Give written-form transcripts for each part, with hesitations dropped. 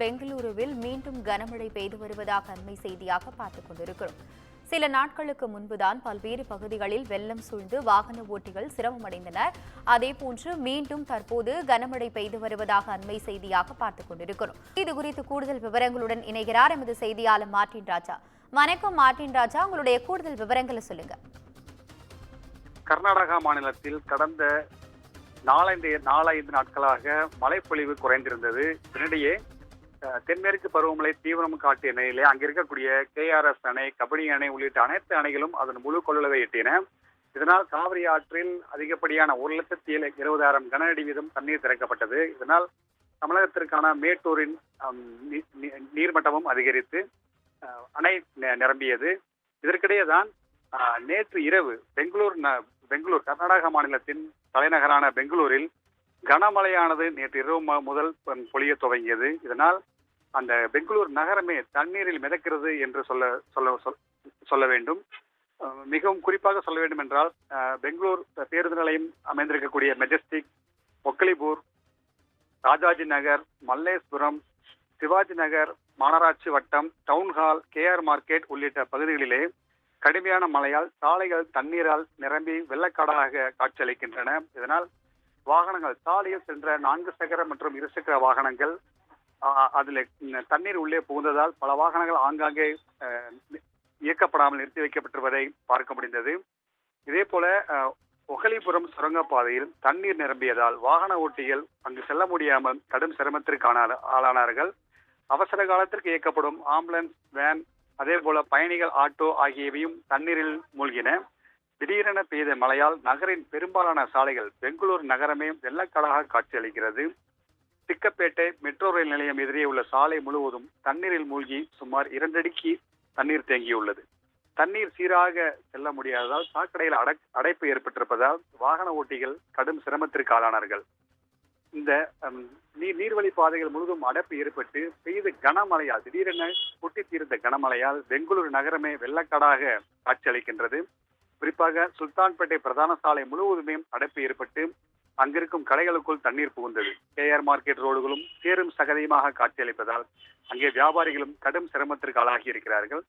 பெங்களூருவில் மீண்டும் கனமழை பெய்து வருவதாக அண்மை செய்தியாக பார்த்துக் கொண்டிருக்கிறோம். சில நாட்களுக்கு முன்புதான் பல்வேறு பகுதிகளில் வெள்ளம் சூழ்ந்து வாகன ஓட்டிகள் சிரமமடைந்தனர். அதேபோன்று மீண்டும் தற்போது கனமழை பெய்து வருவதாக அண்மை செய்தியாக பார்த்துக் கொண்டிருக்கிறோம். இதுகுறித்து கூடுதல் விவரங்களுடன் இணைகிறார் எமது செய்தியாளர் மார்ட்டின் ராஜா. வணக்கம் மார்ட்டின் ராஜா, உங்களுடைய கூடுதல் விவரங்களை சொல்லுங்க. கர்நாடகா மாநிலத்தில் கடந்த நாலந்து நாட்களாக மழைப்பொழிவு குறைந்திருந்தது. இதனிடையே தென்மேற்கு பருவமழை தீவிரம் காட்டிய நிலையிலே அங்க இருக்கக்கூடிய KRS அணை, கபினி அணை உள்ளிட்ட அனைத்து அணைகளும் அதன் முழு கொள்ளளவை எட்டின. இதனால் காவிரி ஆற்றில் அதிகப்படியான 1,70,000 கன அடி வீதம் தண்ணீர் திறக்கப்பட்டது. இதனால் தமிழகத்திற்கான மேட்டூரின் நீர்மட்டமும் அதிகரித்து அணை நிரம்பியது. இதற்கிடையே தான் நேற்று இரவு பெங்களூர் கர்நாடக மாநிலத்தின் தலைநகரான பெங்களூரில் கனமழையானது நேற்று இரவு முதல் பொழிய துவங்கியது. இதனால் அந்த பெங்களூர் நகரமே தண்ணீரில் மிதக்கிறது என்று சொல்ல வேண்டும். மிகவும் குறிப்பாக சொல்ல வேண்டும் என்றால் பெங்களூர் பேருந்து நிலையம் அமைந்திருக்கக்கூடிய மெஜஸ்டிக், ஒக்கலிபூர், ராஜாஜி நகர், மல்லேஸ்புரம், சிவாஜி நகர், மாநகராட்சி வட்டம், டவுன்ஹால், KR மார்க்கெட் உள்ளிட்ட பகுதிகளிலே கடுமையான மழையால் சாலைகள் தண்ணீரால் நிரம்பி வெள்ளக்காடாக காட்சியளிக்கின்றன. இதனால் வாகனங்கள் சாலையில் சென்ற 4 சக்கர மற்றும் 2 சக்கர வாகனங்கள் அதில் தண்ணீர் உள்ளே புகுந்ததால் பல வாகனங்கள் ஆங்காங்கே இயக்கப்படாமல் நிறுத்தி வைக்கப்பட்டிருப்பதை பார்க்க முடிந்தது. இதே போல ஒகலிபுரம் சுரங்கப்பாதையில் தண்ணீர் நிரம்பியதால் வாகன ஓட்டிகள் அங்கு செல்ல முடியாமல் கடும் சிரமத்திற்கு ஆளானார்கள். அவசர காலத்திற்கு இயக்கப்படும் ஆம்புலன்ஸ், வேன், அதே போல பயணிகள் ஆட்டோ ஆகியவையும் தண்ணீரில் மூழ்கின. திடீரென பெய்த மழையால் நகரின் பெரும்பாலான சாலைகள், பெங்களூர் நகரமே வெள்ளக்காடாக காட்சியளிக்கிறது. திக்கப்பேட்டை மெட்ரோ ரயில் நிலையம் எதிரே உள்ள சாலை முழுவதும் தண்ணீரில் மூழ்கி சுமார் 2 அடிக்கு தண்ணீர் தேங்கியுள்ளது. தண்ணீர் சீராக செல்ல முடியாததால் சாக்கடையில் அடைப்பு ஏற்பட்டிருப்பதால் வாகன ஓட்டிகள் கடும் சிரமத்திற்கு ஆளானார்கள். இந்த நீர்வழி பாதைகள் முழுவதும் அடைப்பு ஏற்பட்டு பெய்த கனமழையால், திடீரென கொட்டி தீர்ந்த கனமழையால் பெங்களூரு நகரமே வெள்ளக்காடாக காட்சியளிக்கின்றது. குறிப்பாக சுல்தான்பேட்டை பிரதான சாலை முழுவதுமே அடைப்பு ஏற்பட்டு அங்கிருக்கும் கடைகளுக்குள் தண்ணீர் புகுந்தது. KR மார்க்கெட் ரோடுகளும் சேரும் சகதியுமாக காட்சியளிப்பதால் அங்கே வியாபாரிகளும் கடும் சிரமத்திற்கு ஆளாகி இருக்கிறார்கள்.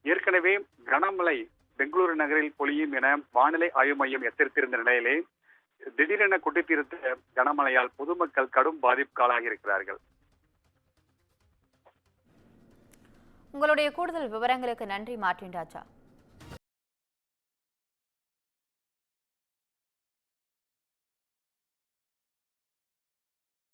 ஏற்கனவே கனமழை பெங்களூரு நகரில் பொழியும் என வானிலை ஆய்வு மையம் எச்சரித்திருந்த நிலையிலே திடீரென கொட்டித்தீர்த்த கனமழையால் பொதுமக்கள் கடும் பாதிப்புக்கு ஆளாகி இருக்கிறார்கள். உங்களுடைய கூடுதல் விவரங்களுக்கு நன்றி மார்ட்டின் ராஜா.